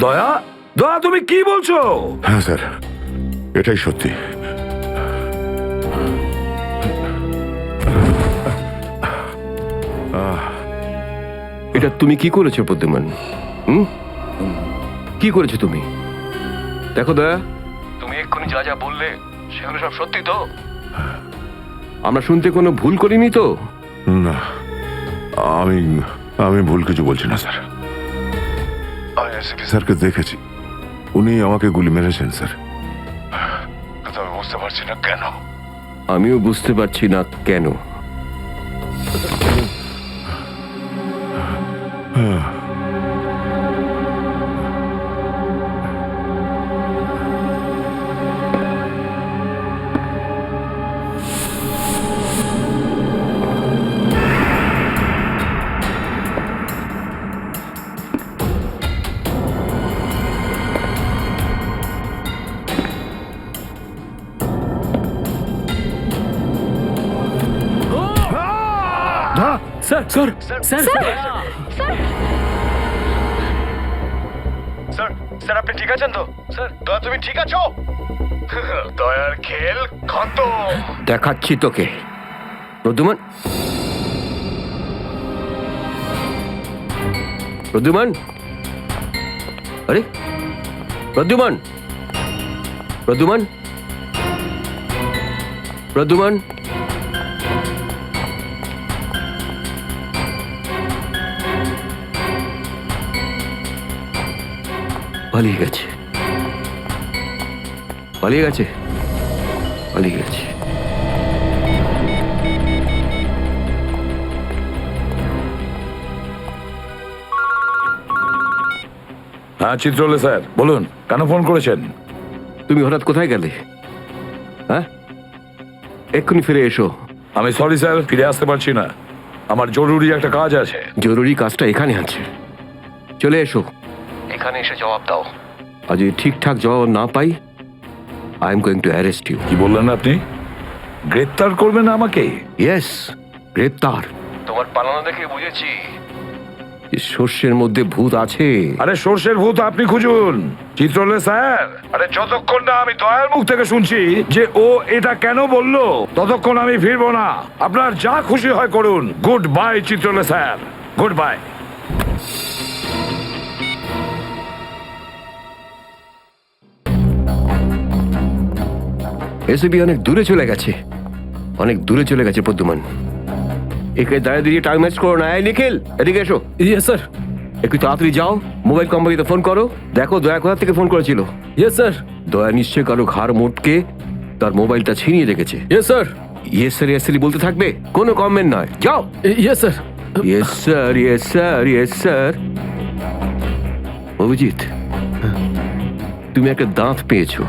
দয়া, দয়া তুমি কি বলছো? হ্যাঁ স্যার, এটাই সত্যি। এটা তুমি কি করেছো প্রদ্যুমান? কি করেছো তুমি? দেখো দয়া, তুমি এক্ষুনি যা যা বললে সেগুলো সব সত্যি তো? আমরা শুনতে কোনো ভুল করিনি তো? না, আমি আমি ভুল কিছু বলছি না স্যার। আমি এসপি স্যারকে দেখেছি, উনি আমাকে গুলি মেরেছেন স্যার। কিন্তু আমি বুঝতে পারছি না কেন। আমিও বুঝতে পারছি না কেন। Sir sir sir sir, sir আপনি ঠিক আছেন তো? স্যার, দয়া তুমি ঠিক আছো? দয়ার খেল খতম। দেখাচ্ছি তোকে প্রদ্যুমান। প্রদ্যুমান, আরে প্রদ্যুমান, প্রদ্যুমান, প্রদ্যুমান। পালিয়ে গেছে, পালিয়ে গেছে, পালিয়ে গেছে। হ্যাঁ চিত্রলে স্যার, বলুন কেন ফোন করেছেন? তুমি হঠাৎ কোথায় গেলে? হ্যাঁ, এক্ষুনি ফিরে এসো। আমি সরি স্যার, ফিরে আসতে পারছি না, আমার জরুরি একটা কাজ আছে। জরুরি কাজটা এখানে আছে, চলে এসো। এখানে এসে জবাব দাও। আর যদি ঠিকঠাক জবাব না পাই, I am going to arrest you. কি বললেন আপনি? গ্রেপ্তার করবেন আমাকে? ইয়েস, গ্রেপ্তার। তোমার পালানো দেখে বুঝেছি শস্যের মধ্যে ভূত আছে। আরে সর্ষের ভূত আপনি খুঁজুন চিত্রলে স্যার। আরে যতক্ষণ না আমি দয়ার মুখ থেকে শুনছি যে ও এটা কেন বললো, ততক্ষণ আমি ফিরবো না। আপনার যা খুশি হয় করুন। Good bye Chitrole sir, good bye. এসবি অনেক দূরে চলে গেছে, অনেক দূরে চলে গেছে প্রদ্যুমান। একে দাঁড়িয়ে দিয়ে টাইম ওয়েস্ট করো না। এই নিখিল, এদিকে এসো। Yes sir. একটু তাড়াতাড়ি যাও, মোবাইল কোম্পানিতে ফোন করো, দেখো দয়া কোথা থেকে ফোন করেছিল। Yes sir. দয়া নিশ্চয় কারো ঘাড় মোটকে তার মোবাইলটা ছিনিয়ে রেখেছে। Yes sir. Yes sir, yes sir বলতে থাকবে, কোনো কমেন্ট নয়। যাও। Yes sir. Yes sir, yes sir, yes sir. Abhijit, তুমি একটা দাঁত পেয়েছো,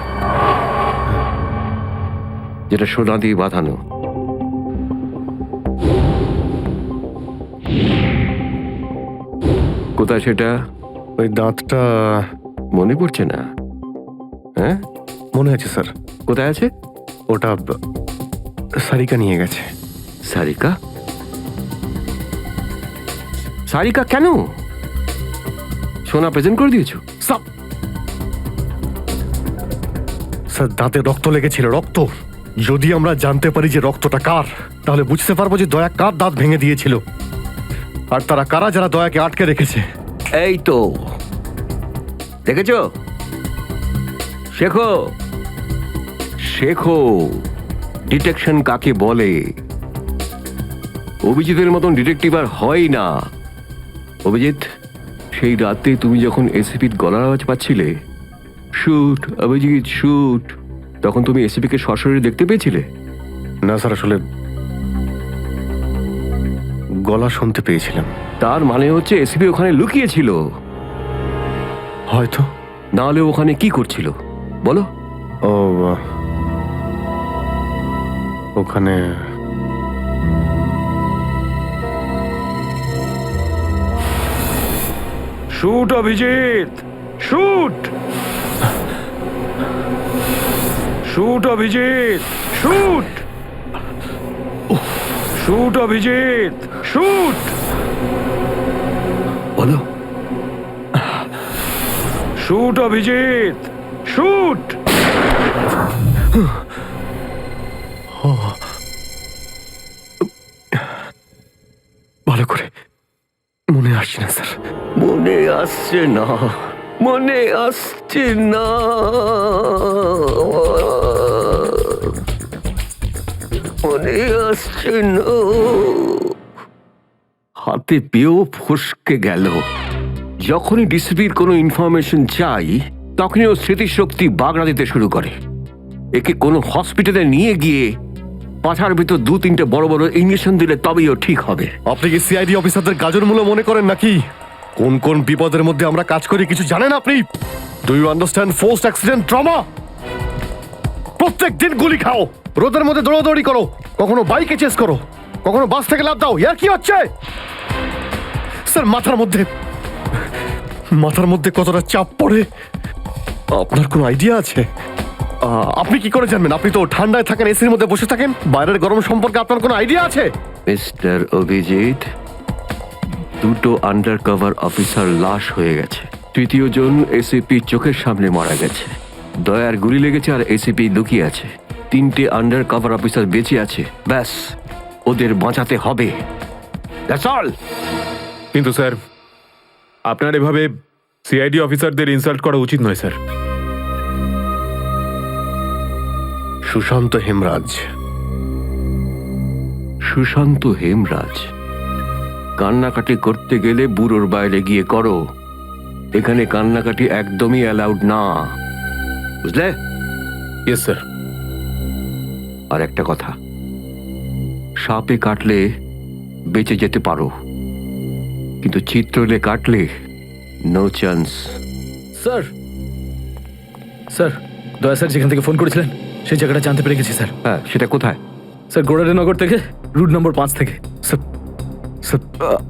যেটা সোনা দিয়ে বাঁধানো। কোথায় সেটা? ওই দাঁতটা মনে পড়ছে না? হ্যাঁ, মনে আছে স্যার। কোথায় আছে? ওটা সারিকা নিয়ে গেছে। সারিকা? সারিকা কেন? সোনা প্রেজেন্ট করে দিয়েছো? সব স্যার, দাঁতে রক্ত লেগেছিল, রক্ত। যদি আমরা জানতে পারি যে রক্তটা কার, তাহলে বুঝতে পারবো যে দয়া কার দাঁত ভেঙে দিয়েছিল, আর তারা কারা যারা দয়াকে আটকে রেখেছে। এই তো দেখেছো, শেখো, শেখো ডিটেকশন কাকে বলে। অভিজিতের মতন ডিটেকটিভ আর হয় না। অভিজিৎ, সেই রাতে তুমি যখন এসিপির গলার আওয়াজ পাচ্ছিলে, শুট অভিজিৎ শুট, তখন তুমি এসিপিকে সরাসরি দেখতে পেয়েছিলে? না স্যার, আসলে গলা শুনতে পেয়েছিলাম। তার মানে হচ্ছে এসিপি ওখানে লুকিয়েছিল। হয়তো। নাহলে ওখানে কি করছিল বলো? ও ওখানে shoot Abhijeet, shoot, shoot Abhijeet, shoot, shoot Abhijeet, shoot, বলো। Shoot Abhijeet, shoot. ভালো করে মনে আসছে না স্যার। মনে আসছে না, মনে আসছে না। মনে আসছে না। হাতে পেয়েও ফসকে গেল। যখনই ডিসিপির কোনো ইনফরমেশন চাই তখনই ও স্মৃতিশক্তি বাগড়া দিতে শুরু করে। একে কোনো হসপিটালে নিয়ে গিয়ে পাছার ভিতর 2-3টে বড় বড় ইঞ্জেকশন দিলে তবেই ও ঠিক হবে। আপনি কি সিআইডি অফিসারদের গাজর মূল্য মনে করেন নাকি? কোন কোন বিপদের মধ্যে আমরা কাজ করি কিছু জানেন আপনি? Do you understand forced accident trauma? প্রত্যেক দিন গুলি খাও, রোদের মধ্যে দৌড়াদৌড়ি করো, কখনো বাইকে চেস করো, কখনো বাস থেকে লাফ দাও। ইয়ার কি হচ্ছে স্যার? মাথার মধ্যে কতটা চাপ পড়ে আপনার কোনো আইডিয়া আছে? আপনি কি করে জানবেন? আপনি তো ঠান্ডায় থাকেন, এসির মধ্যে বসে থাকেন। বাইরের গরম সম্পর্কে আপনার কোনো আইডিয়া আছে? মিস্টার অভিজিৎ, 2টো আন্ডার কভার অফিসার লাশ হয়ে গেছে। 3য় জন এসিপি চোখের সামনে মারা গেছে। দয়ার গুলি লেগেছে আর এসিপি লুকিয়ে আছে। 3টে আন্ডার কভার অফিসার বেঁচে আছে। ব্যাস, ওদের বাঁচাতে হবে। That's all. কিন্তু স্যার, আপনার এভাবে সিআইডি অফিসারদের ইনসাল্ট করা উচিত নয় স্যার। সুশান্ত হেমরাজ। সুশান্ত হেমরাজ? কান্নাকাটি করতে গেলে বুড়োর বাইরে গিয়ে করো। এখানে কান্নাকাটি একদমই অ্যালাউড না, বুঝলে? Yes sir. আর একটা কথা, সাপে কাটলে বেঁচে যেতে পারো, কিন্তু চিত্রলে কাটলে নো চান্স। স্যার, স্যার, দয়া স্যার যেখান থেকে ফোন করেছিলেন সেই জায়গাটা জানতে পেরে গেছি স্যার। হ্যাঁ, সেটা কোথায়? স্যার, গোড়ারেনগর থেকে, রুট নম্বর 5 থেকে। স্যার, স্যার,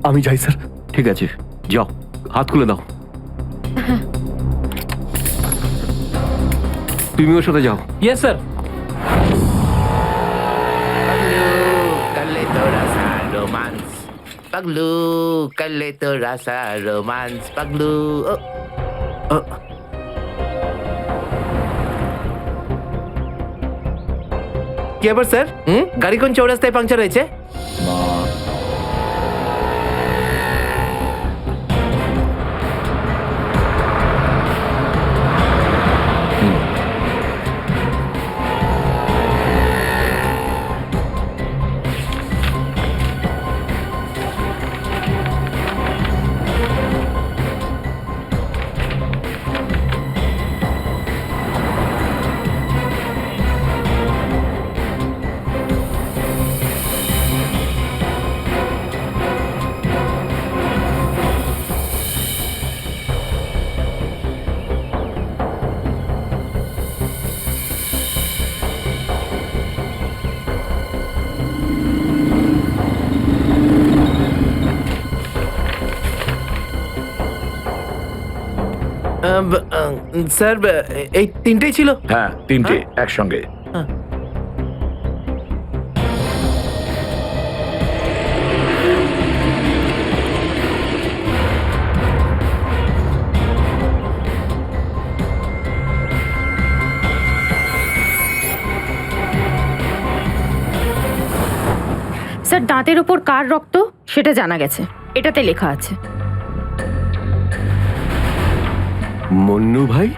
আমি যাই স্যার। ঠিক আছে, যাও, হাত খুলে দাও। তুমি ওর সাথে যাও। Yes sir. Kale to rasa romance. Paglu, kale to rasa romance. Paglu. কি ব্যাপার স্যার? গাড়ি কোন চৌরাস্তায় পাংচার হয়েছে? স্যার, এই তিনটেই ছিল? হ্যাঁ, 3টে একসঙ্গে। স্যার, দাঁতের ওপর কার রক্ত সেটা জানা গেছে, এটাতে লেখা আছে। মন্নু ভাই?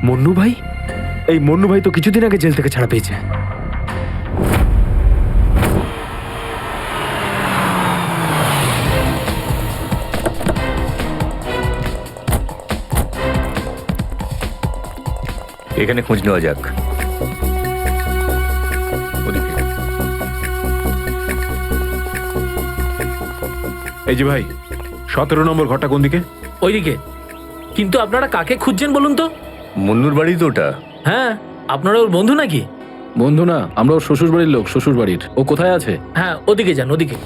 মন্নু ভাই? এই মন্নু ভাই তো কিছুদিন আগে জেল থেকে ছাড়া পেয়েছে। এখানে খোঁজ নেওয়া যাক। এই যে ভাই, 17 নম্বর ঘরটা কোন দিকে? ওইদিকে। কিন্তু আপনারা কাকে খুঁজছেন বলুন তো? মুন্নুর বাড়ি তো ওটা। হ্যাঁ, আপনারা ওর বন্ধু নাকি? বন্ধু না, আমরা ওর শ্বশুর বাড়ির লোক। শ্বশুর বাড়ির। ও কোথায় আছে? হ্যাঁ, ওদিকে যান, ওদিকে।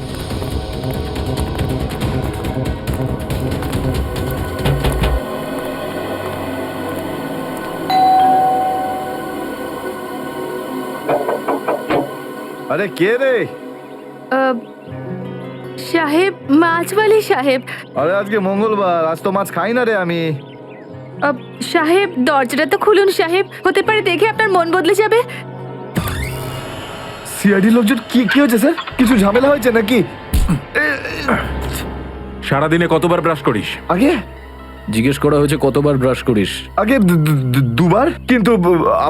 আরে কে রে? সাহেব, মাছওয়ালি সাহেব। আরে আজকে মঙ্গলবার, আজ তো মাছ খাই না রে আমি। সাহেব দরজাটা তো খুলুন সাহেব, হতে পারে দেখে আপনার মন বদলে যাবে। সিআইডি লোকজন কি কি হয়েছে স্যার? কিছু ঝামেলা হয়েছে নাকি? সারাদিনে কতবার ব্রাশ করিস? আগে জিজ্ঞেস করা হয়েছে কতবার ব্রাশ করিস। আগে দুবার, কিন্তু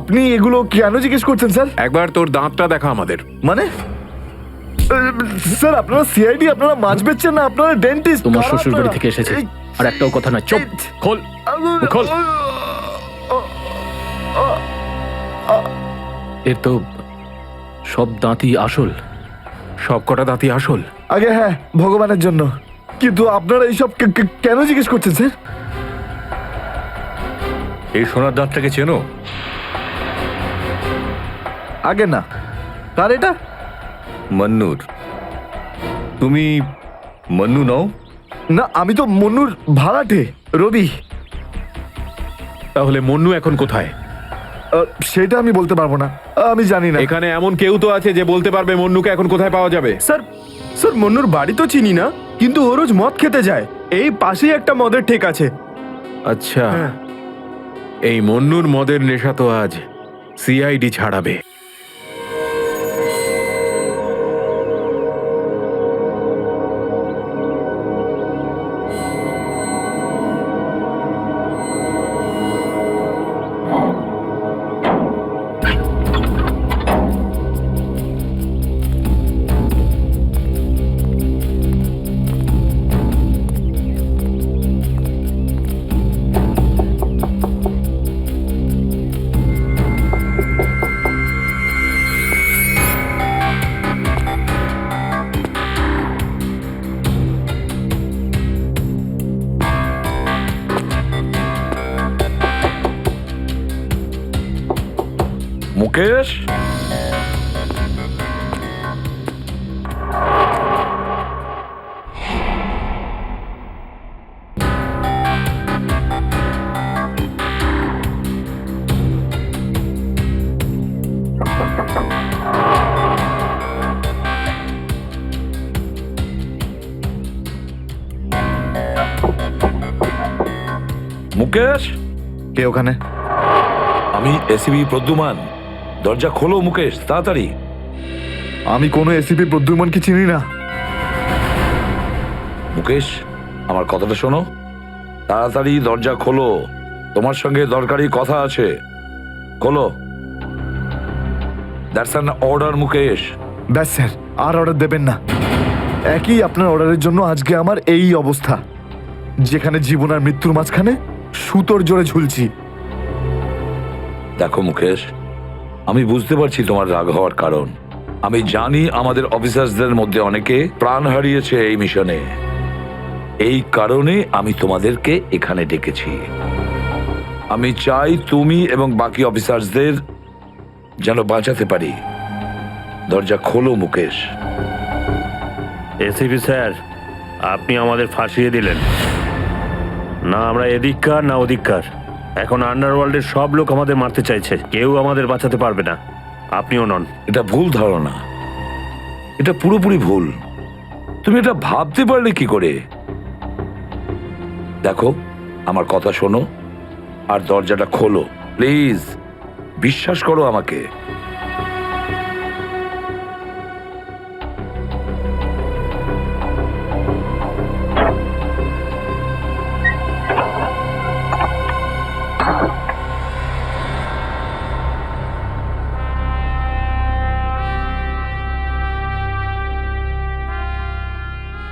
আপনি এগুলো কেন জিজ্ঞেস করছেন স্যার? একবার তোর দাঁতটা দেখা আমাদের। মানে স্যার আপনারা সিআইডি, আপনারা মাছ বেচছেন না, আপনারা ডেন্টিস্ট? তোমার শ্বশুর বাড়ি থেকে এসেছে, আর একটাও কথা না। চুপ, খোল খোল। এর তো সব দাঁতই আসল। সব কটা দাঁতই আসল? আগে হ্যাঁ, ভগবানের জন্য। কিন্তু আপনারা এইসব কেন জিজ্ঞেস করছেন স্যার? এই সোনার দাঁতটাকে চেনো? আগে না। কার এটা? মন্নুর। তুমি মন্নু নও? না, আমি তো মন্নুর ভাড়াটে, রবি। তাহলে মন্নু এখন কোথায়? সেটা আমি বলতে পারবো না, আমি জানি না। এখানে এমন কেউ তো আছে যে বলতে পারবে মন্নুকে এখন কোথায় পাওয়া যাবে? স্যার স্যার মন্নুর বাড়ি তো চিনি না, কিন্তু ও রোজ মদ খেতে যায়। এই পাশেই একটা মদের ঠেক আছে। আচ্ছা, এই মন্নুর মদের নেশা তো আজ সিআইডি ছাড়াবে। মুকেশ, মুকেশ, কে ওখানে? আমি এসিবি প্রদ্যুমান। দরজা খোলো মুকেশ, তাড়াতাড়ি। আমি কোনো এসিপি প্রদ্যুমনকে চিনি না। মুকেশ, আমার কথাটা শোনো, তাড়াতাড়ি দরজা খোলো, তোমার সঙ্গে দরকারি কথা আছে। খোলো। That's an order Mukesh. ব্যাস স্যার, আর অর্ডার দেবেন না। একই আপনার অর্ডারের জন্য আজকে আমার এই অবস্থা, যেখানে জীবন আর মৃত্যুর মাঝখানে সুতোর জোরে ঝুলছি। দেখো মুকেশ, আমি বুঝতে পারছি তোমার রাগ হওয়ার কারণ। আমি জানি আমাদের অফিসার্সদের মধ্যে অনেকে প্রাণ হারিয়েছে এই মিশনে। এই কারণে আমি তোমাদেরকে এখানে ডেকেছি। আমি চাই তুমি এবং বাকি অফিসার্সদের যেন বাঁচাতে পারি। দরজা খোলো মুকেশ। এসিপি স্যার, আপনি আমাদের ফাঁসিয়ে দিলেন। না আমরা এদিককার না ওদিককার। এখন আন্ডারওয়ার্ল্ডের সব লোক আমাদের মারতে চাইছে, কেউ আমাদের বাঁচাতে পারবে না, আপনিও নন। এটা ভুল ধারণা, এটা পুরোপুরি ভুল। তুমি এটা ভাবতে পারলে কি করে? দেখো, আমার কথা শোনো আর দরজাটা খোলো প্লিজ। বিশ্বাস করো আমাকে।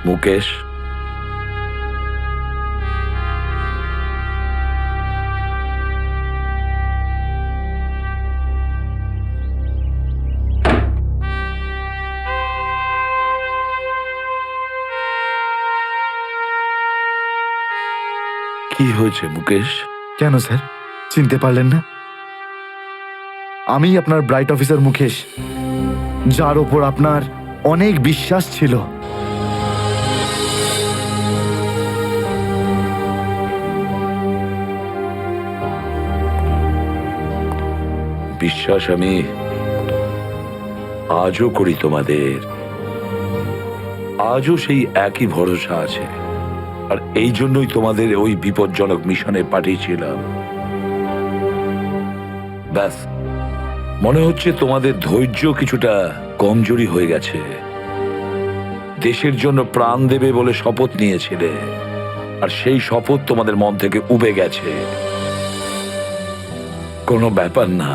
মুকেশ, কি হয়েছে মুকেশ? কেন স্যার, চিনতে পারলেন না? আমি আপনার ব্রাইট অফিসার মুকেশ, যার ওপর আপনার অনেক বিশ্বাস ছিল। বিশ্বাস আমি আজও করি তোমাদের। আজও সেই একই ভরসা আছে। আর এই জন্যই তোমাদের ওই বিপজ্জনক মিশনে পাঠিয়েছিলাম। ব্যাস, মনে হচ্ছে তোমাদের ধৈর্য কিছুটা কমজোরি হয়ে গেছে। দেশের জন্য প্রাণ দেবে বলে শপথ নিয়েছিলে, আর সেই শপথ তোমাদের মন থেকে উবে গেছে। কোনো ব্যাপার না,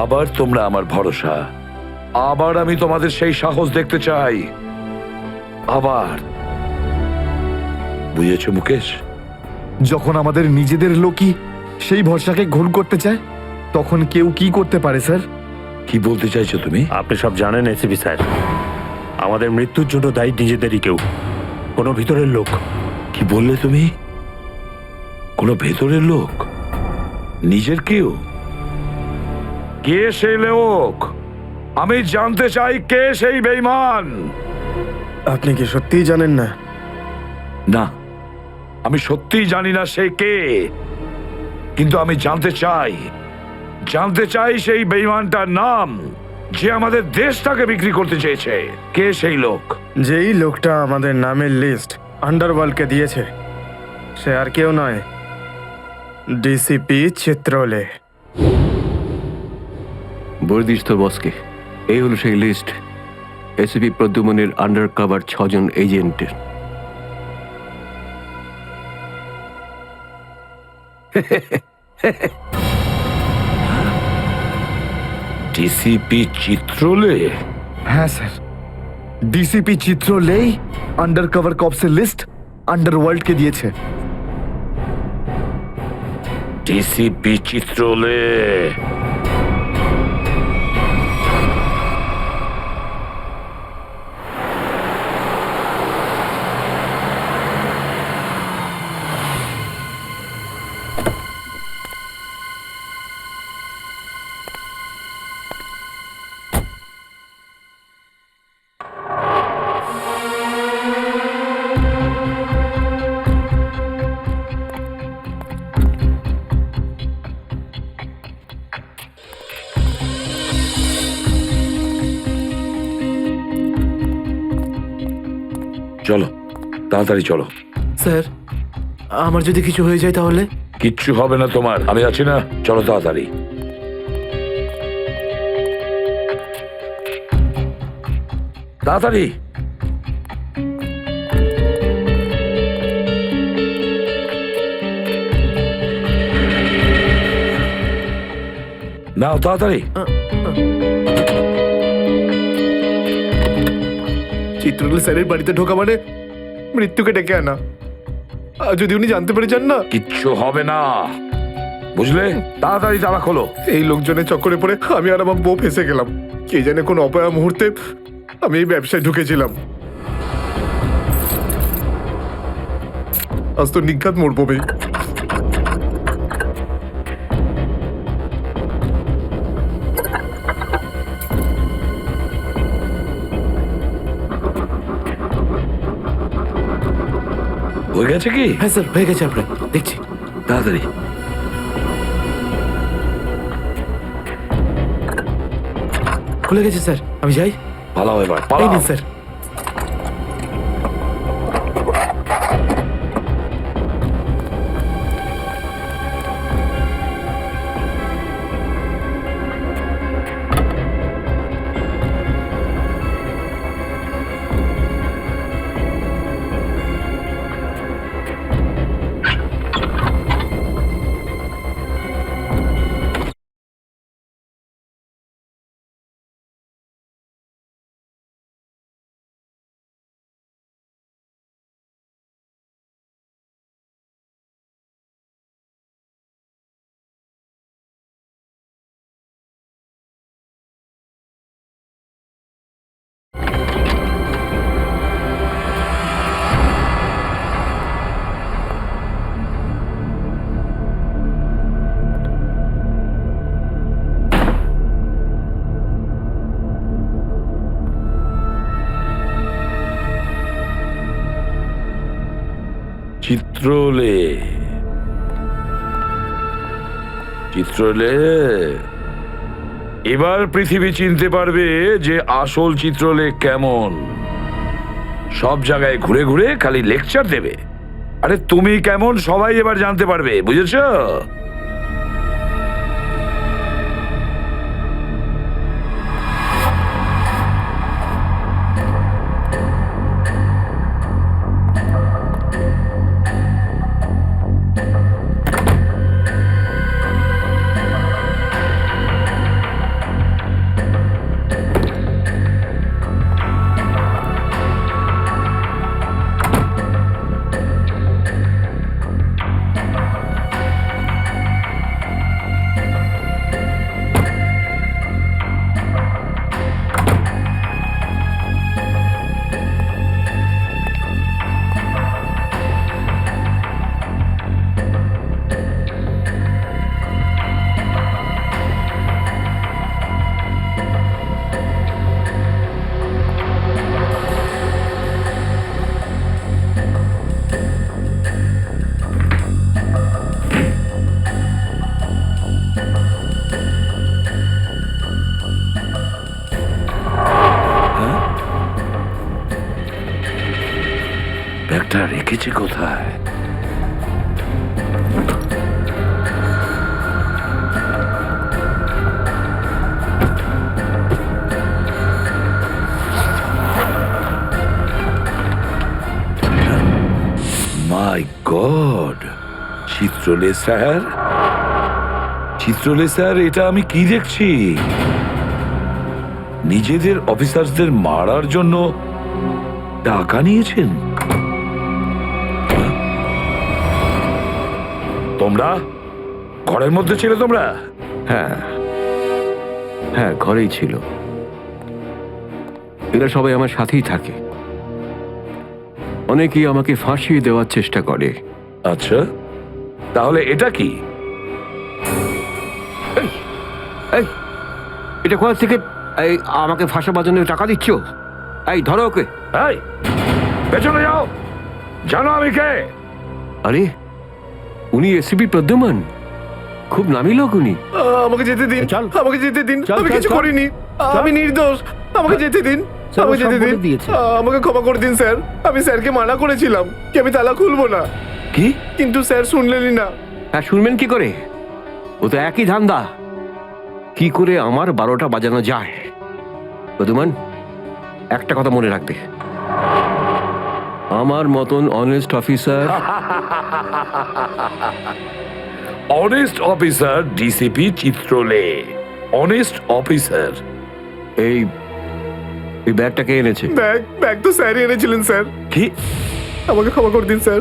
আবার তোমরা আমার ভরসা, আবার আমি তোমাদের সেই সাহস দেখতে চাই। আবার, বুঝেছো মুকেশ? যখন আমাদের নিজেদের লোকই সেই ভরসাকে ঘোর করতে চায়, তখন কেউ কি করতে পারে স্যার? কি বলতে চাইছো তুমি? আপনি সব জানেন এসিপি স্যার, আমাদের মৃত্যুর জন্য দায়ী নিজেদেরই কেউ, কোনো ভিতরের লোক। কি বললে তুমি? কোনো ভেতরের লোক? নিজের কেউ? কে সেই লোক? আমি জানতে চাই কে সেই বেঈমান। আপনি কি সত্যিই জানেন না? না, আমি সত্যিই জানি না সে কে, কিন্তু আমি জানতে চাই সেই বেঈমানটার নাম, যে আমাদের দেশটাকে বিক্রি করতে চেয়েছে। কে সেই লোক? যেই লোকটা আমাদের নামের লিস্ট আন্ডারওয়ার্ল্ডকে দিয়েছে, সে আর কেউ নয়, ডিসিপি চিত্রলে। বলে তোর বসকে, এই হলো সেই লিস্ট এসিপি প্রদ্যুমনের আন্ডার কভার 6 জন এজেন্টের। ডিসিপি চিত্রলে? হ্যাঁ স্যার, ডিসিপি চিত্রলেই আন্ডার কভার কপসের লিস্ট আন্ডারওয়ার্ল্ডকে দিয়েছে। ডিসিপি চিত্রলে? চলো, তাড়াতাড়ি চলো। স্যার, আমার যদি কিছু হয়ে যায় তাহলে? কিচ্ছু হবে না তোমার, আমি আছি না। চলো তাড়াতাড়ি। তাড়াতাড়ি। নাও তাড়াতাড়ি। চিত্রলে স্যারের বাড়িতে ঢোকা মানে মৃত্যুকে ডেকে আনা। আর যদি উনি জানতে পেরে যান না? কিচ্ছু হবে না, বুঝলে? তাড়াতাড়ি তালা খোলো। এই লোকজনের চক্করে পড়ে আমি আর আমার বউ ফেসে গেলাম। কে জানে কোন অপয়া মুহূর্তে আমি এই ব্যবসায় ঢুকেছিলাম। আজ তো নিঘাত মরবো ভাই। হয়ে গেছে কি? হ্যাঁ স্যার, হয়ে গেছে, আপনার দেখছি। তাড়াতাড়ি। খুলে গেছে স্যার, আমি যাই। পালাও এবার, এই পালাও। নিন স্যার। চিত্রলে, চিত্রলে, এবার পৃথিবী চিনতে পারবে যে আসল চিত্রলে কেমন। সব জায়গায় ঘুরে ঘুরে খালি লেকচার দেবে। আরে তুমি কেমন সবাই এবার জানতে পারবে, বুঝেছো? ব্যাগটা রেখেছে কোথায়? মাই গড, চিত্রলে স্যার, চিত্রলে স্যার, এটা আমি কি দেখছি? নিজেদের অফিসারদের মারার জন্য টাকা নিয়েছেন তোমরা? ঘরের মধ্যে ছিলে তোমরা? হ্যাঁ হ্যাঁ, ঘরেই ছিল। এরা সবাই আমার সাথেই থাকে। অনেকেই আমাকে ফাঁসিয়ে দেওয়ার চেষ্টা করে। আচ্ছা, তাহলে এটা কি? এই, এটা কোথা থেকে এই আমাকে ফাঁসাবার জন্য টাকা দিচ্ছ? এই ধরো ওকে। এই, পেছনে যাও, জানো আমি কে? আরে, উনি এসিপি প্রদ্যুমান, খুব নামি লোক উনি। আমাকে যেতে দিন, আমাকে যেতে দিন, আমি কিছু করিনি, আমি নির্দোষ, আমাকে যেতে দিন, আমাকে যেতে দিন, আমাকে ক্ষমা করে দিন স্যার। আমি স্যারকে মানা করেছিলাম কি আমি তালা খুলবো না, কি? কিন্তু স্যার শুনলেনই না। হ্যাঁ, শুনবেন কি করে? ও তো একই ধান্দা, কি করে আমার 12টা বাজানো যায়। প্রদ্যুমান, একটা কথা মনে রাখবে, আমার মতন honest officer, honest officer DCP Chitrole, honest officer. এই ব্যাগটাকে এনেছে। ব্যাগ তো স্যারই এনেছিলেন স্যার। কি? আমাকে ক্ষমা করে দিন স্যার,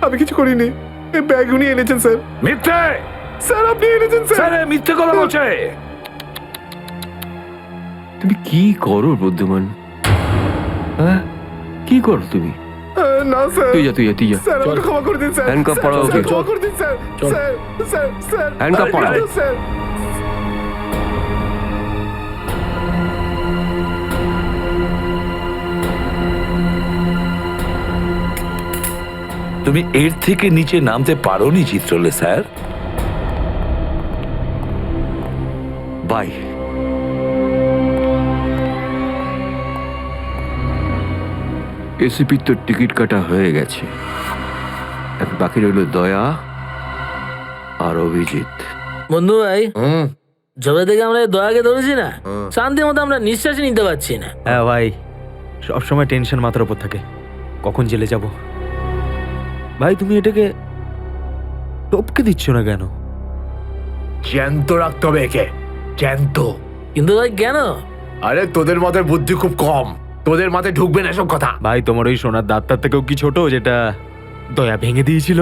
আমি কিছু করিনি, এই ব্যাগ উনি এনেছেন স্যার। মিথ্যে স্যার, আপনি এনেছেন স্যার। স্যার, মিথ্যে কথা বলছে। তুমি কি করো প্রদ্যুমান? হ্যাঁ, কি করো তুমি? না স্যার, তুই যা, তুই যা, তুই যা। স্যার আমাকে ক্ষমা করে দিন স্যার। হ্যান্ডকাফ পরাও ওকে। ক্ষমা করে দিন sir. Sir, sir, sir, handcuff পরাও। স্যার। তুমি এর থেকে নিচে নামতে পারোনি চিত্রলে স্যার। বাই। এসিপির তো টিকিট কাটা হয়ে গেছে, এখন বাকি রইল দয়া আর অভিজিৎ। বন্ধু ভাই, যবে থেকে আমরা এই দয়াকে ধরেছি না, শান্তি মতো আমরা নিঃশ্বাসই নিতে পারছি না। হ্যাঁ ভাই, সবসময় টেনশন মাথার উপর থাকে, কখন জেলে যাব। ভাই তুমি এটাকে টপকে দিচ্ছ না কেন? জ্যান্ত রাখতে হবে একে, জ্যান্ত। কিন্তু ভাই কেন? আরে তোদের মাথায় বুদ্ধি খুব কম, তোদের মাথায় ঢুকবে না এসব কথা। ভাই তোমার ওই সোনার দাঁতটার থেকেও কি ছোট যেটা দয়া ভেঙে দিয়েছিল?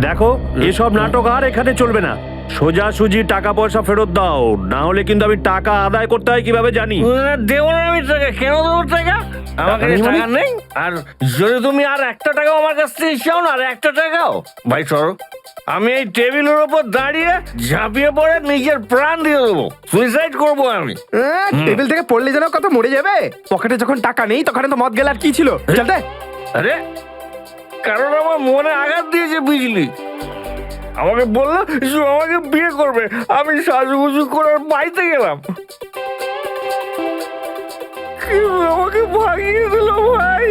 দেখো এসব নাটক আর এখানে চলবে না। সোজাসুজি টাকা পয়সা ফেরত দাও, না হলে কিন্তু আমি টাকা আদায় করতে হয় কিভাবে জানি। দেবো না আমি টাকা, কেন দেবো টাকা? আমার কাছে টাকা নেই। আর যদি তুমি আর একটা টাকাও আমার কাছ থেকে চাও না, আর একটা টাকাও, ভাই সরো, আমি এই টেবিলের উপর দাঁড়িয়ে ঝাঁপিয়ে পড়ে নিজের প্রাণ দিয়ে দেবো, সুইসাইড করবো আমি। টেবিল থেকে পড়লে যেন কত মরে যাবে। পকেটে যখন টাকা নেই তখন তো মদ গেলে আর কি ছিল। চলতে আরে কারণ আমার মনে আঘাত দিয়েছে বিজলি, আমাকে বললো যে আমাকে বিয়ে করবে, আমি সাজুগুজু করে বাড়িতে গেলাম, আমাকে ভাগিয়ে দিল ভাই।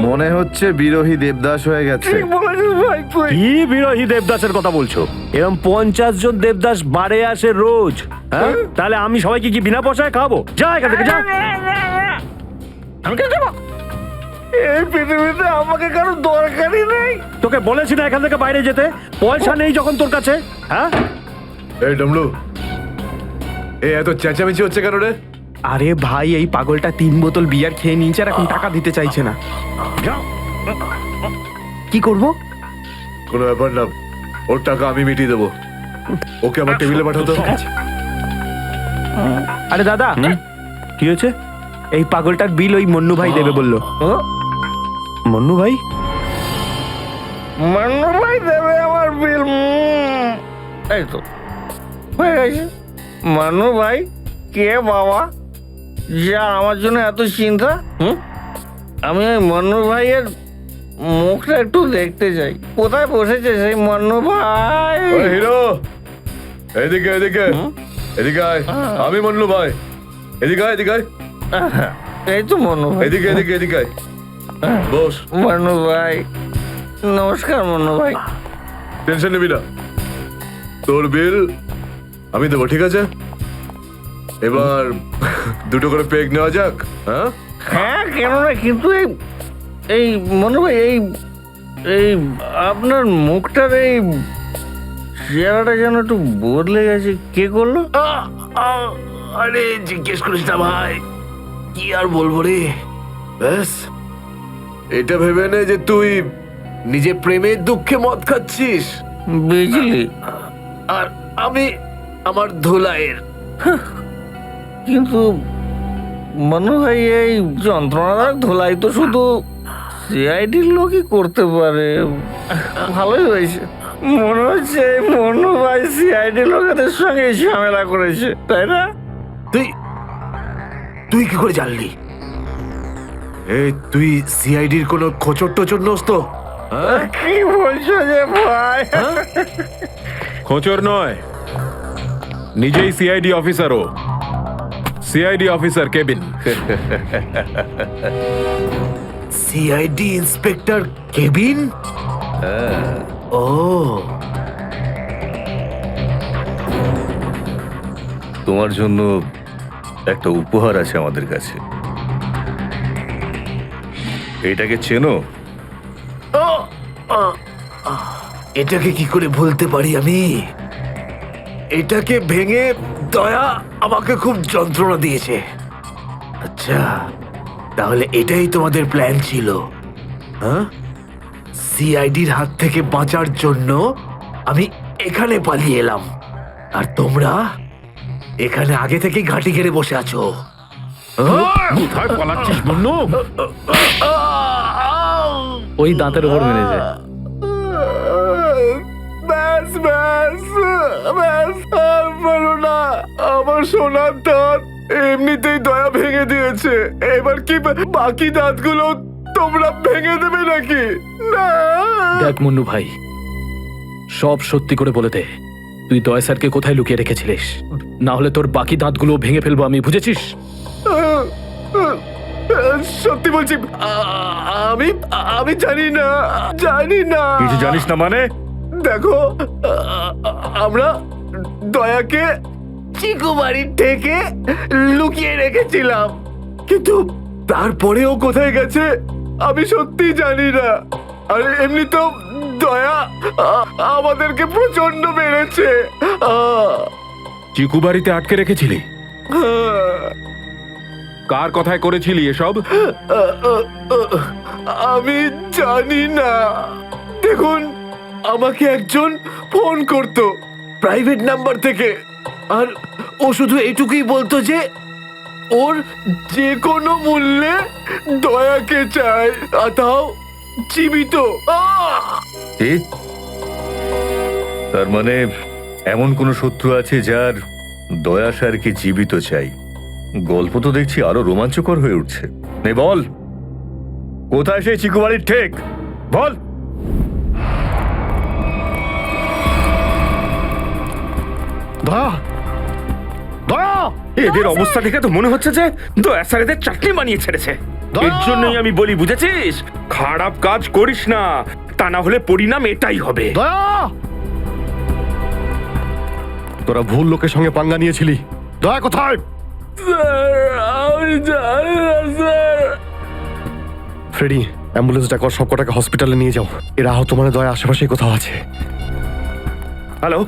মনে হচ্ছে বিরোহী দেবদাস হয়ে গেছে। ঠিক বলেছিস ভাই তুই। কি বিরোহী দেবদাসের কথা বলছো? এরকম 50 জন দেবদাস বাড়ে আসে রোজ, হ্যাঁ? তাহলে আমি সবাইকে কি বিনা পয়সায় খাবো? যা এখান থেকে যা। আমি কেন যাবো? এই পৃথিবীতে আমাকে কারো দরকারই নেই। তোকে বলেছি না এখান থেকে বাইরে যেতে? পয়সা নেই যখন তোর কাছে, হ্যাঁ? এই ডমলু, এই এত চেঁচামেচি হচ্ছে কেন রে? আরে ভাই, এই পাগলটা 3 বোতল বিয়ার খেয়ে নিয়েছে আর এখন টাকা দিতে চাইছে না। কি করব? কোনো ব্যাপার না, ওর টাকা আমি মিটিয়ে দেবো। ওকে আমার টেবিলে পাঠাতো। আরে দাদা, কি হয়েছে? এই পাগলটার বিল ওই মন্নু ভাই দেবে বললো। মন্নু ভাই? মান্নু ভাই দেবে আমার বিল? এই তো হয়ে গেছে। মান্নু ভাই কে বাবা, যা আমার জন্য এত চিন্তা? আমি ওই মান্নু ভাইয়ের মুখটা একটু দেখতে চাই। কোথায় বসেছে সেই মান্নু ভাই? হিরো, এদিকে এদিকে এদিকে আয়। আমি মান্নু ভাই, এদিকে আয়, এদিকে আয়। এই তো মান্নু ভাই, এদিকে এদিকে এদিকে আয়, বস। মান্নু ভাই নমস্কার। মান্নু ভাই টেনশন নিবি না, তোর বিল আমি দেবো, ঠিক আছে? এবার দুটো করে পেগ নেওয়া যাক। হ্যাঁ হ্যাঁ, কেন না, কিন্তু এই মান্নু ভাই এই আপনার মুখটার এই চেহারাটা যেন একটু বদলে গেছে। কে করলো? আরে জিজ্ঞেস করিস না ভাই, কি আর বলবো রে। ব্যাস এটা ভেবে নে যে তুই নিজে প্রেমের দুঃখে মদ খাচ্ছিস, বুঝলি? আর আমি আমার ধুলাইয়ের। কিন্তু মনু ভাই, এই যন্ত্রণাদায়ক ধোলাই তো শুধু সিআইডির লোকই করতে পারে। ভালোই হয়েছে, মনে হচ্ছে এই মনু ভাই সিআইডি লোকেদের সঙ্গে ঝামেলা করেছে, তাই না? তুই তুই কি করে জানলি? এই তুই সিআইডির কোনো খোঁচর টোচর নোস তো? কি বলছো যে ভাই? খোঁচর নয়, নিজেই সিআইডি অফিসারও। CID officer cabin. CID inspector cabin? ও, তোমার জন্য একটা উপহার আছে আমাদের কাছে। এটাকে চেনো? এটাকে কি করে ভুলতে পারি আমি? এটাকে ভেঙে দয়া আমাকে খুব যন্ত্রণা দিয়েছে। আচ্ছা, তাহলে এটাই তোমাদের প্ল্যান ছিল? হ্যাঁ, সিআইডির হাত থেকে বাঁচার জন্য আমি এখানে পালিয়ে এলাম, আর তোমরা এখানে আগে থেকে ঘাঁটি ঘেরে বসে আছো। কোথায় পালাচ্ছিস বন্যু? ওই দাঁতের ওপর মেরেছে। ব্যাস ব্যাস ব্যাস, আর বলো না। আমার সোনার দাঁত এমনিতেই দয়া ভেঙে দিয়েছে, এবার কি বাকি দাঁতগুলো তোমরা ভেঙে দেবে নাকি? না। দেখ মুন্নু ভাই, সব সত্যি করে বলে দে, তুই দয়া স্যারকে কোথায় লুকিয়ে রেখেছিলিস? না হলে তোর বাকি দাঁতগুলো ভেঙে ফেলবো আমি, বুঝেছিস? সত্যি বলছি, আমি আমি জানি না, জানি না। কিছু জানিস না মানে? দেখো, আমরা দয়াকে চিকু বাড়ির থেকে লুকিয়ে রেখেছিলাম, কিন্তু তারপরেও কোথায় গেছে আমি সত্যি জানি না। আর এমনি তো দয়া আমাদেরকে প্রচন্ড মেরেছে। চিকু বাড়িতে আটকে রেখেছিলি? কার কথায় করেছিলি এসব? আমি জানি না। দেখুন, আমাকে একজন ফোন করতো প্রাইভেট নাম্বার থেকে, আর ও শুধু এইটুকুই বলতো যে ওর যে কোনো মূল্যে দয়াকে চায়, আর তাও জীবিত। তার মানে এমন কোন শত্রু আছে যার দয়া স্যারকে জীবিত চাই? গল্প তো দেখছি আরো রোমাঞ্চকর হয়ে উঠছে। নে বল, কোথায় সেই চিকু বাড়ির ঠেক? বল। দয়া, দয়া, এদের অবস্থা দেখে তো মনে হচ্ছে যে দয়া স্যার এদের চাটনি বানিয়ে ছেড়েছে। এর জন্যই আমি বলি, বুঝেছিস, খারাপ কাজ করিস না, তা না হলে পরিণাম এটাই হবে। দয়া, তোরা ভুল লোকের সঙ্গে পাঙ্গা নিয়েছিলি। দয়া কোথায়? আমি জানি না স্যার। ফ্রেডি, অ্যাম্বুলেন্স ডাকো, সব কটাকে হসপিটালে নিয়ে যাও। এরা আহত মানে দয়া আশেপাশে কোথাও আছে। হ্যালো,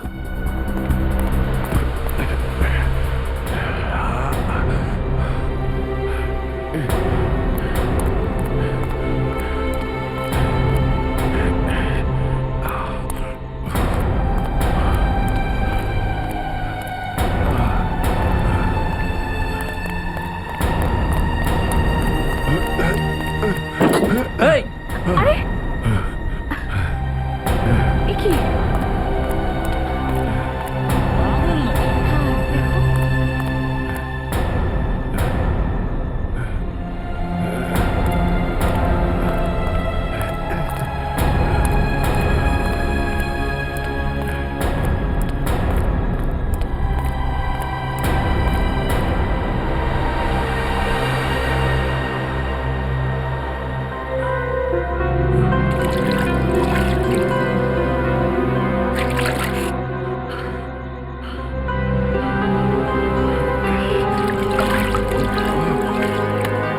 এই,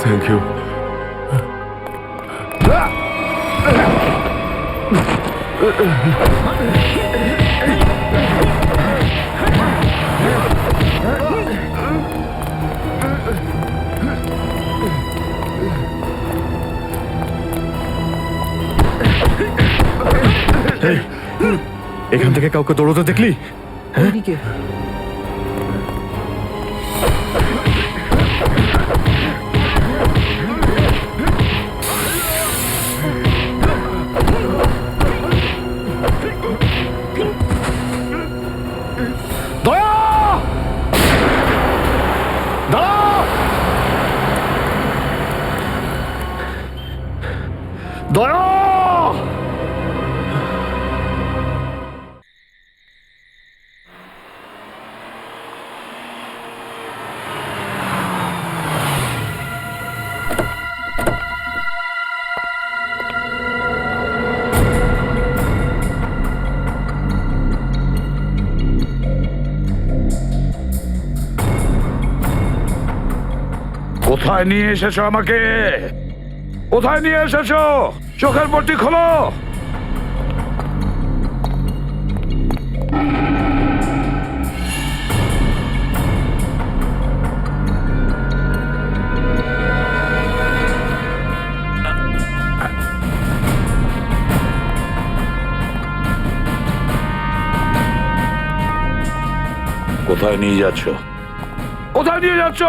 থ্যাংক ইউ। এখান থেকে কাউকে দৌড়তে দেখলি? দয়া! দাঁড়াও! দয়া! কোথায় নিয়ে এসেছো আমাকে? কোথায় নিয়ে এসেছো? চোখের পট্টি খোলো। কোথায় নিয়ে যাচ্ছ? কোথায় নিয়ে যাচ্ছ?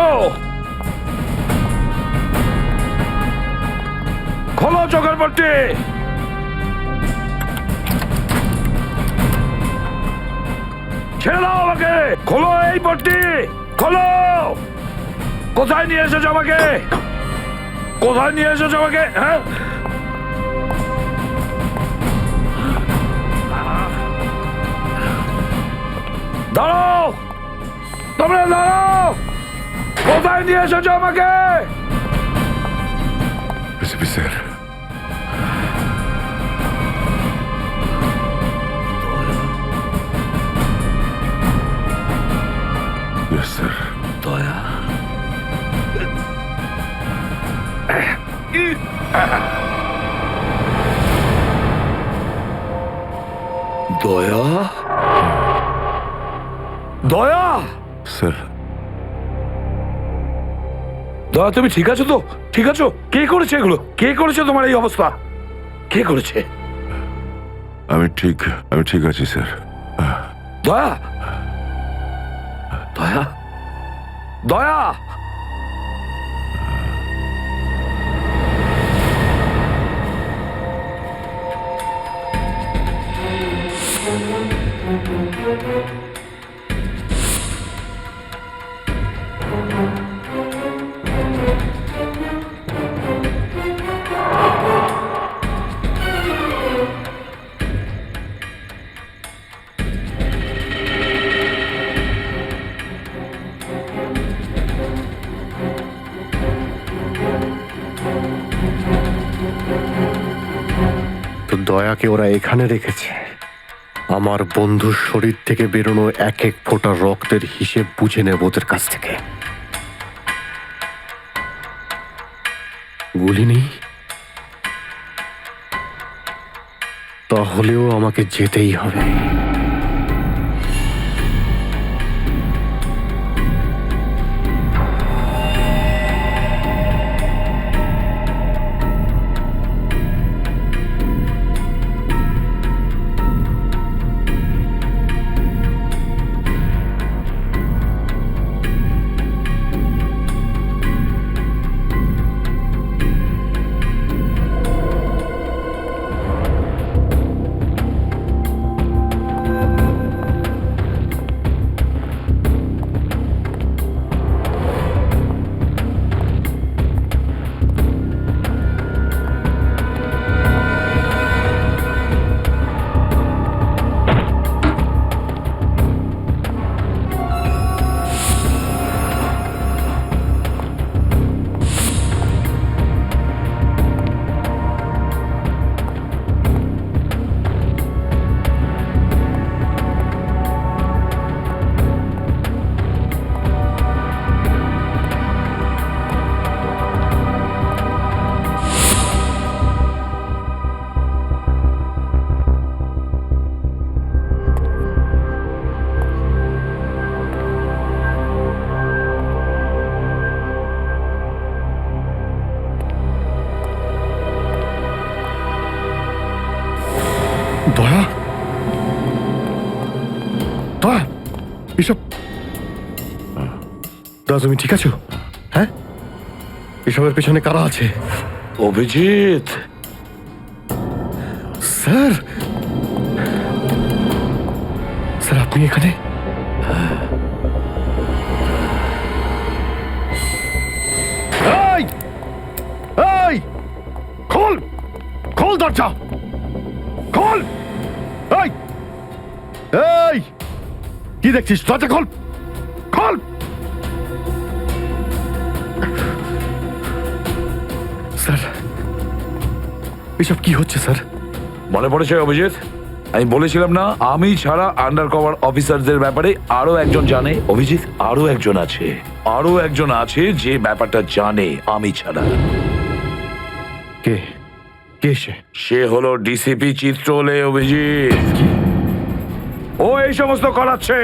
খোলো চোখের পট্টি। ছেড়ে দাও আমাকে। খোলো এই পট্টি, খোলো। কোথায় নিয়ে এসেছো আমাকে? কোথায় নিয়ে এসেছো আমাকে? হ্যাঁ, দাঁড়াও, তোমরা দাঁড়াও। কোথায় নিয়ে এসেছো আমাকে? SP sir, yes sir. দয়া, দয়া, দয়া, স্যার, দয়া, তুমি ঠিক আছো তো? ঠিক আছো? কে করেছে এগুলো? কে করেছে তোমার এই অবস্থা? কে করেছে? আমি ঠিক আছি স্যার। দয়া, দয়া, দয়া। তো দয়াকে ওরা এখানে রেখেছে আমার বন্ধুর শরীর থেকে বেরোনো এক এক ফোঁটা রক্তের হিসেব বুঝে নেব ওদের কাছ থেকে। গুলি নেই, তাহলেও আমাকে যেতেই হবে। দাদা তুমি ঠিক আছো? হ্যাঁ, এসবের পেছনে কারা আছে? অভিজিৎ, স্যার, স্যার আপনি এখানে? এই, এই, খোল, খোল দরজা, খোল। এই, এই, কি দেখছিস? দরজা খোল, খোল। স্যার, এসব কি হচ্ছে স্যার? মনে পড়েছে অভিজিৎ? আমি বলেছিলাম না, আমি ছাড়া আন্ডার কভার অফিসারদের ব্যাপারে আরো একজন জানে। অভিজিৎ, আরো একজন আছে, আরো একজন আছে যে ব্যাপারটা জানে আমি ছাড়া। কে? কে সে? সে হলো ডিসিপি চিত্রলে। অভিজিৎ, ও এই সমস্ত করাচ্ছে।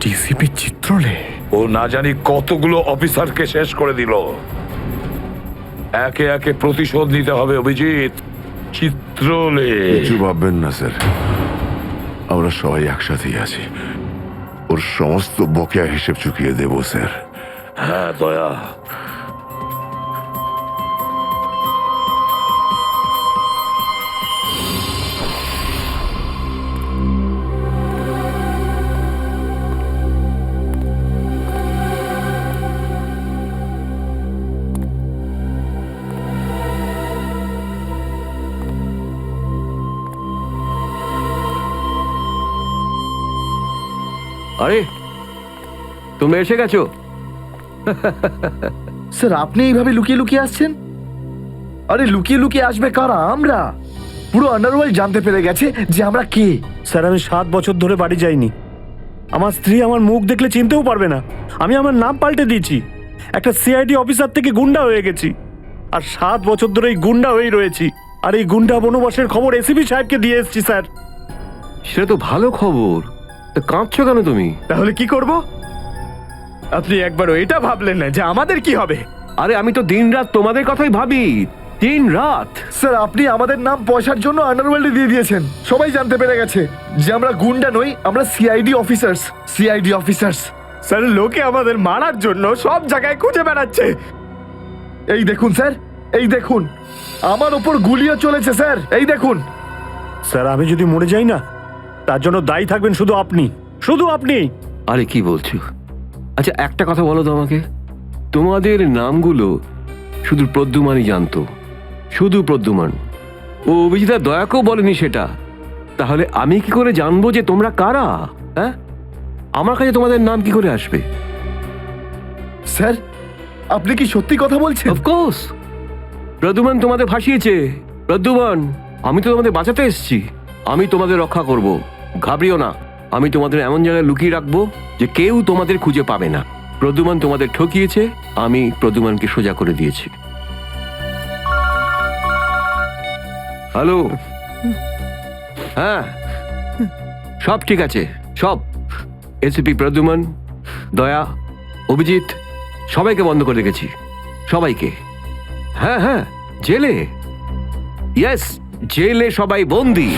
ডিসিপি চিত্রলে? ও না জানি কতগুলো অফিসারকে শেষ করে দিল। একে একে প্রতিশোধ নিতে হবে অভিজিৎ। চিত্রলে। কিছু ভাববেন না স্যার, আমরা সবাই একসাথেই আছি। ওর সমস্ত বকেয়া হিসেব চুকিয়ে দেব স্যার। হ্যাঁ দয়া। আরে তোমরা এসে গেছো? স্যার আপনি এইভাবে লুকিয়ে লুকিয়ে আসছেন? আরে লুকিয়ে লুকিয়ে আসবে কারা? আমরা। পুরো আন্ডারওয়ার্ল্ড জানতে পেরে গেছে যে আমরা কে। স্যার আমি 7 বছর ধরে বাড়ি যাইনি। আমার স্ত্রী আমার মুখ দেখলে চিনতেও পারবে না। আমি আমার নাম পাল্টে দিয়েছি, একটা সিআইডি অফিসার থেকে গুন্ডা হয়ে গেছি। আর 7 বছর ধরে এই গুন্ডা হয়েই রয়েছি। আর এই গুন্ডা বনবাসের খবর এসিপি সাহেবকে দিয়ে এসেছি স্যার। সেটা তো ভালো খবর, তা কাঁদছো কেন তুমি? তাহলে কি করব? আপনি একবারও এটা ভাবলেন না যে আমাদের কি হবে? আরে আমি তো দিন রাত তোমাদের কথাই ভাবি, দিন রাত। স্যার আপনি আমাদের নাম পয়সার জন্য আন্ডারওয়ার্ল্ডে দিয়ে দিয়েছেন। সবাই জানতে পেরে গেছে যে আমরা গুন্ডা নই, আমরা CID officers. CID officers. Sir লোকে আমাদের মারার জন্য সব জায়গায় খুঁজে বেড়াচ্ছে। এই দেখুন স্যার, এই দেখুন, আমার ওপর গুলিও চলেছে স্যার। এই দেখুন। স্যার আমি যদি মরে যাই না, তার জন্য দায়ী থাকবেন শুধু আপনি, শুধু আপনি। আরে কি বলছো? আচ্ছা একটা কথা বলো তো আমাকে, তোমাদের নামগুলো শুধু প্রদ্যুমানই জানতো, শুধু প্রদ্যুমান। ও অভিজিৎ আর দয়াকেও বলেনি সেটা। তাহলে আমি কি করে জানবো যে তোমরা কারা? হ্যাঁ, আমার কাছে তোমাদের নাম কি করে আসবে? স্যার আপনি কি সত্যি কথা বলছেন? অফকোর্স, প্রদ্যুমান তোমাদের ভাসিয়েছে। প্রদ্যুমান, আমি তো তোমাদের বাঁচাতে এসেছি, আমি তোমাদের রক্ষা করব, ঘাবড়িও না। আমি তোমাদের এমন জায়গায় লুকিয়ে রাখবো যে কেউ তোমাদের খুঁজে পাবে না। প্রদ্যুমান তোমাদের ঠকিয়েছে, আমি প্রদ্যুমানকে সোজা করে দিয়েছি। হ্যালো, হ্যাঁ সব ঠিক আছে, সব। এসিপি প্রদ্যুমান, দয়া, অভিজিৎ সবাইকে বন্ধ করে রেখেছি, সবাইকে। হ্যাঁ হ্যাঁ, জেলে, ইয়েস জেলে সবাই বন্দি।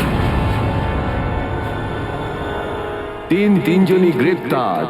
তিনজনই গ্রেপ্তার।